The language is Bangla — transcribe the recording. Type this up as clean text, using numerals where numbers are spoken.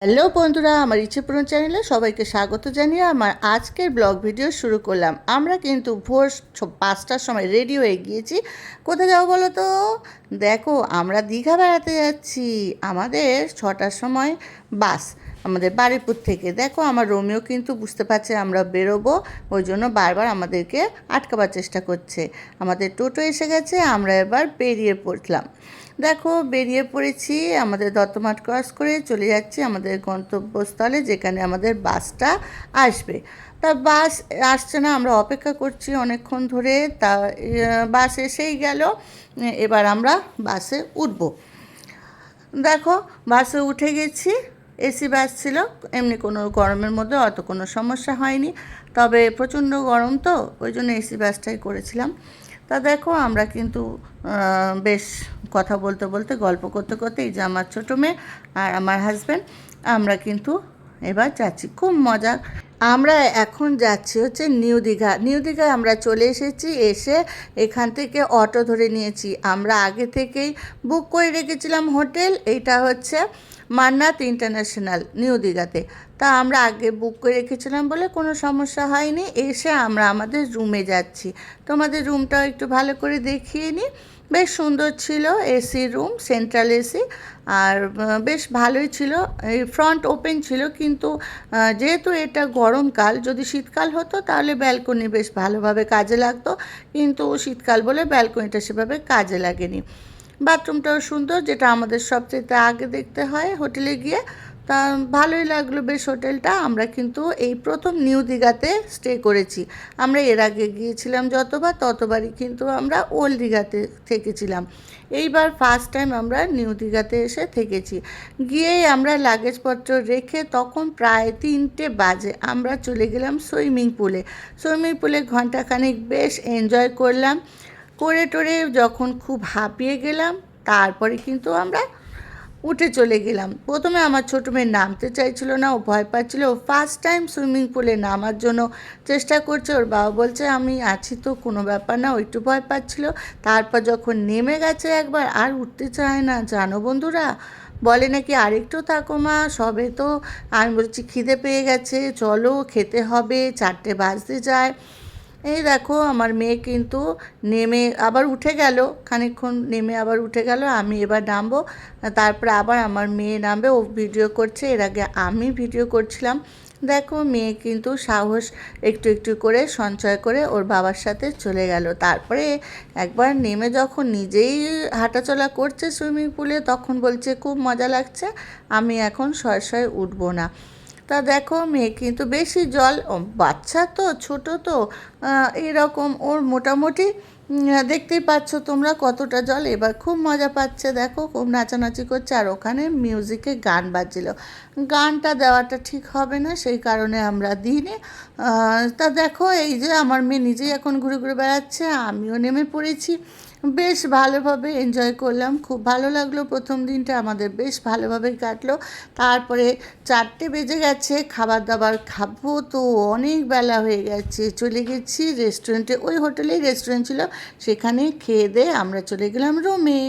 হ্যালো বন্ধুরা, আমার ইচ্ছে পূরণ চ্যানেলে সবাইকে স্বাগত জানিয়ে আমার আজকের ব্লগ ভিডিও শুরু করলাম। আমরা কিন্তু ভোর 5টার সময় রেডি হয়ে গিয়েছি। কোথায় যাবো বলো তো? দেখো, আমরা দীঘা বেড়াতে যাচ্ছি। আমাদের 6টার সময় বাস, আমাদের বারুইপুর থেকে। দেখো, আমার রোমিও কিন্তু বুঝতে পারছে আমরা বেরোবো, ওই জন্য বারবার আমাদেরকে আটকাবার চেষ্টা করছে। আমাদের টোটো এসে গেছে, আমরা এবার বেরিয়ে পড়লাম। দেখো, বেরিয়ে পড়েছি, আমাদের দত্তমাঠ ক্রস করে চলে যাচ্ছি আমাদের গন্তব্যস্থলে, যেখানে আমাদের বাসটা আসবে। তা বাস আসছে না, আমরা অপেক্ষা করছি অনেকক্ষণ ধরে। তা বাস এসেই গেল। এবার আমরা বাসে উঠব। দেখো, বাসে উঠে গেছি। এসি বাস ছিল, এমনি কোনো গরমের মধ্যে অত কোনো সমস্যা হয়নি। তবে প্রচণ্ড গরম তো, ওই জন্য এসি বাসটাই করেছিলাম। তা দেখো, আমরা কিন্তু বেশ কথা বলতে বলতে, গল্প করতে করতে, এই যে আমার ছোটো মেয়ে আর আমার হাজব্যান্ড, আমরা কিন্তু এবার যাচ্ছি। খুব মজা। আমরা এখন যাচ্ছি হচ্ছে নিউ দীঘা। নিউ দীঘায় আমরা চলে এসেছি। এসে এখান থেকে অটো ধরে নিয়েছি। আমরা আগে থেকেই বুক করে রেখেছিলাম হোটেল। এইটা হচ্ছে মান্নাত ইন্টারন্যাশনাল, নিউ দীঘাতে। তা আমরা আগে বুক করে রেখেছিলাম বলে কোনো সমস্যা হয়নি। এসে আমরা আমাদের রুমে যাচ্ছি। তোমাদের রুমটাও একটু ভালো করে দেখিয়ে নিই। বেশ সুন্দর ছিল, এসি রুম, সেন্ট্রাল এসি। আর বেশ ভালোই ছিল। এই ফ্রন্ট ওপেন ছিল, কিন্তু যেহেতু এটা গরমকাল, যদি শীতকাল হতো তাহলে ব্যালকনি বেশ ভালোভাবে কাজে লাগতো, কিন্তু শীতকাল বলে ব্যালকনিটা সেভাবে কাজে লাগেনি। বাথরুমটাও সুন্দর, যেটা আমাদের সবচেয়ে আগে দেখতে হয় হোটেলে গিয়ে। তা ভালোই লাগলো বেশ হোটেলটা। আমরা কিন্তু এই প্রথম নিউ দীঘাতে স্টে করেছি। আমরা এর আগে গিয়েছিলাম যতবার, ততবারই কিন্তু আমরা ওল্ড দীঘাতে থেকেছিলাম। এইবার ফার্স্ট টাইম আমরা নিউ দীঘাতে এসে থেকেছি। গিয়েই আমরা লাগেজপত্র রেখে তখন প্রায় 3টে বাজে আমরা চলে গেলাম সুইমিং পুলে। সুইমিং পুলে ঘণ্টাখানেক বেশ এনজয় করলাম। করে টোরে যখন খুব হাঁপিয়ে গেলাম, তারপরে কিন্তু আমরা উঠে চলে গেলাম। প্রথমে আমার ছোটো মেয়ে নামতে চাইছিল না, ও ভয় পাচ্ছিল। ও ফার্স্ট টাইম সুইমিং পুলে নামার জন্য চেষ্টা করছে। ওর বাবা বলছে আমি আছি তো, কোনো ব্যাপার না। ও একটু ভয় পাচ্ছিল। তারপর যখন নেমে গেছে একবার, আর উঠতে চায় না জানো বন্ধুরা। বলে নাকি আরেকটু থাকো মা, সবে তো। আমি বলছি খিদে পেয়ে গেছে, চলো খেতে হবে, 4টে বাজতে যায়। এই দেখো, আমার মেয়ে কিন্তু নেমে আবার উঠে গেল। খানিকক্ষণ নেমে আবার উঠে গেল। আমি এবার নামবো, তারপরে আবার আমার মেয়ে নামবে। ও ভিডিও করছে, এর আগে আমি ভিডিও করছিলাম। দেখো, মেয়ে কিন্তু সাহস একটু একটু করে সঞ্চয় করে ওর বাবার সাথে চলে গেল। তারপরে একবার নেমে যখন নিজেই হাঁটাচলা করছে সুইমিং পুলে, তখন বলছে খুব মজা লাগছে, আমি এখন শয়ে শয়ে উঠবো না। তা দেখো, মেয়ে কিন্তু বেশি জল, বাচ্চা তো, ছোট তো, এরকম ওর মোটামুটি দেখতেই পাচ্ছ তোমরা কতটা জল। এবার খুব মজা পাচ্ছে, দেখো খুব নাচানাচি করছে। আর ওখানে মিউজিকে গান বাজছিল। গানটা দেওয়াটা ঠিক হবে না, সেই কারণে আমরা দিইনি। তা দেখো, এই যে আমার মেয়ে নিজেই এখন ঘুরে ঘুরে বেড়াচ্ছে, আমিও নেমে পড়েছি। বেশ ভালোভাবে এনজয় করলাম, খুব ভালো লাগলো। প্রথম দিনটা আমাদের বেশ ভালোভাবেই কাটলো। তারপরে 4টে বেজে গেছে, খাবার দাবার খাবো তো, অনেক বেলা হয়ে গেছে। চলে গেছি রেস্টুরেন্টে, ওই হোটেলেই রেস্টুরেন্ট ছিল, সেখানে খেয়ে দিয়ে আমরা চলে গেলাম রুমে।